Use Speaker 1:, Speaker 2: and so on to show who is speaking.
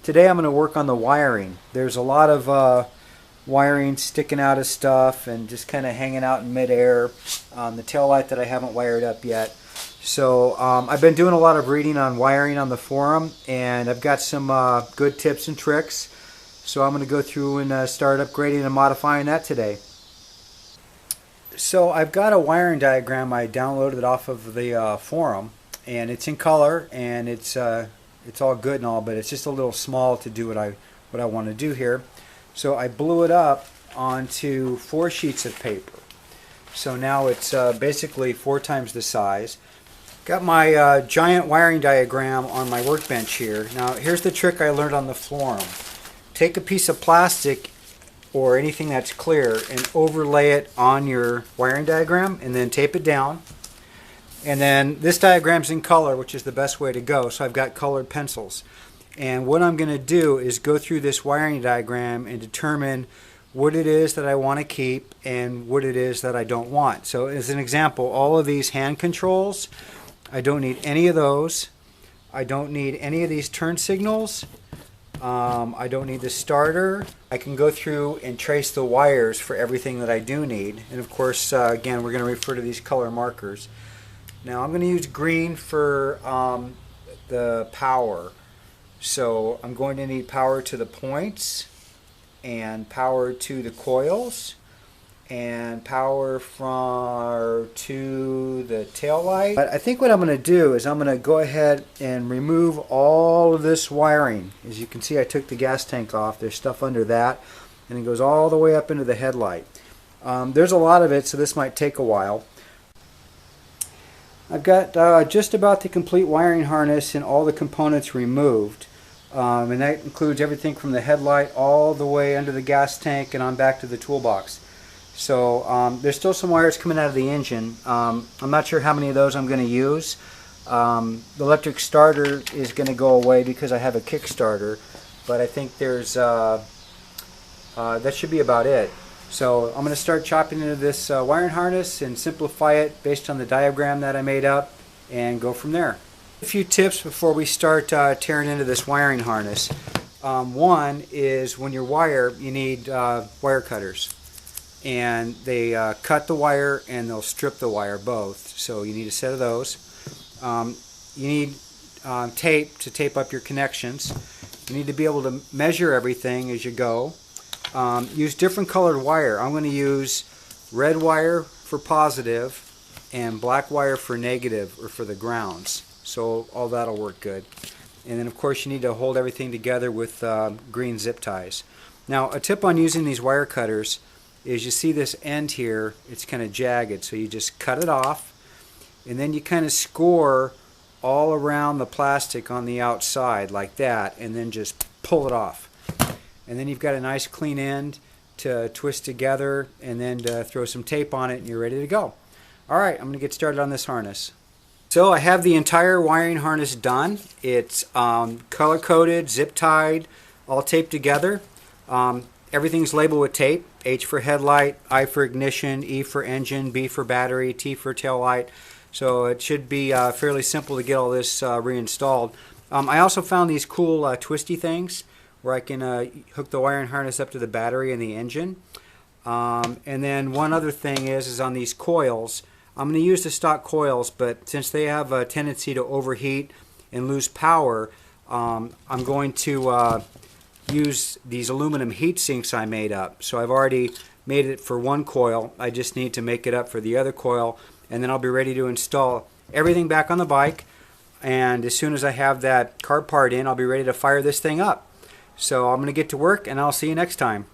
Speaker 1: Today I'm going to work on the wiring. There's a lot of wiring sticking out of stuff and just kind of hanging out in midair on the taillight that I haven't wired up yet. So I've been doing a lot of reading on wiring on the forum, and I've got some good tips and tricks. So I'm going to go through and start upgrading and modifying that today. So I've got a wiring diagram I downloaded off of the forum, and it's in color, and it's all good and all, but it's just a little small to do what I want to do here. So I blew it up onto 4 sheets of paper. So now it's basically 4 times the size. Got my giant wiring diagram on my workbench here. Now here's the trick I learned on the forum. Take a piece of plastic or anything that's clear and overlay it on your wiring diagram, and then tape it down. And then this diagram's in color, which is the best way to go, so I've got colored pencils. And what I'm going to do is go through this wiring diagram and determine what it is that I want to keep and what it is that I don't want. So as an example, all of these hand controls, I don't need any of those. I don't need any of these turn signals. I don't need the starter. I can go through and trace the wires for everything that I do need. And of course, again, we're going to refer to these color markers. Now I'm going to use green for the power. So I'm going to need power to the points, and power to the coils, and power to the tail light. But I think what I'm going to do is I'm going to go ahead and remove all of this wiring. As you can see, I took the gas tank off. There's stuff under that, and it goes all the way up into the headlight. There's a lot of it, so this might take a while. I've got just about the complete wiring harness and all the components removed. And that includes everything from the headlight all the way under the gas tank and on back to the toolbox. So there's still some wires coming out of the engine. I'm not sure how many of those I'm going to use. The electric starter is going to go away because I have a Kickstarter, but I think there's that should be about it. So I'm going to start chopping into this wiring harness and simplify it based on the diagram that I made up and go from there. A few tips before we start tearing into this wiring harness. One is when you wire, you need wire cutters. And they cut the wire and they'll strip the wire both. So you need a set of those. You need tape to tape up your connections. You need to be able to measure everything as you go. Use different colored wire. I'm going to use red wire for positive and black wire for negative, or for the grounds. So all that'll work good. And then of course you need to hold everything together with green zip ties. Now a tip on using these wire cutters is, you see this end here, it's kind of jagged, so you just cut it off, and then you kind of score all around the plastic on the outside like that, and then just pull it off. And then you've got a nice clean end to twist together, and then to throw some tape on it, and you're ready to go. Alright, I'm going to get started on this harness. So I have the entire wiring harness done. It's color coded, zip tied, all taped together. Everything's labeled with tape. H for headlight, I for ignition, E for engine, B for battery, T for tail light. So it should be fairly simple to get all this reinstalled. I also found these cool twisty things where I can hook the wiring harness up to the battery and the engine. And then one other thing is on these coils. I'm going to use the stock coils, but since they have a tendency to overheat and lose power, I'm going to use these aluminum heat sinks I made up. So I've already made it for one coil. I just need to make it up for the other coil, and then I'll be ready to install everything back on the bike. And as soon as I have that carb part in, I'll be ready to fire this thing up. So I'm going to get to work, and I'll see you next time.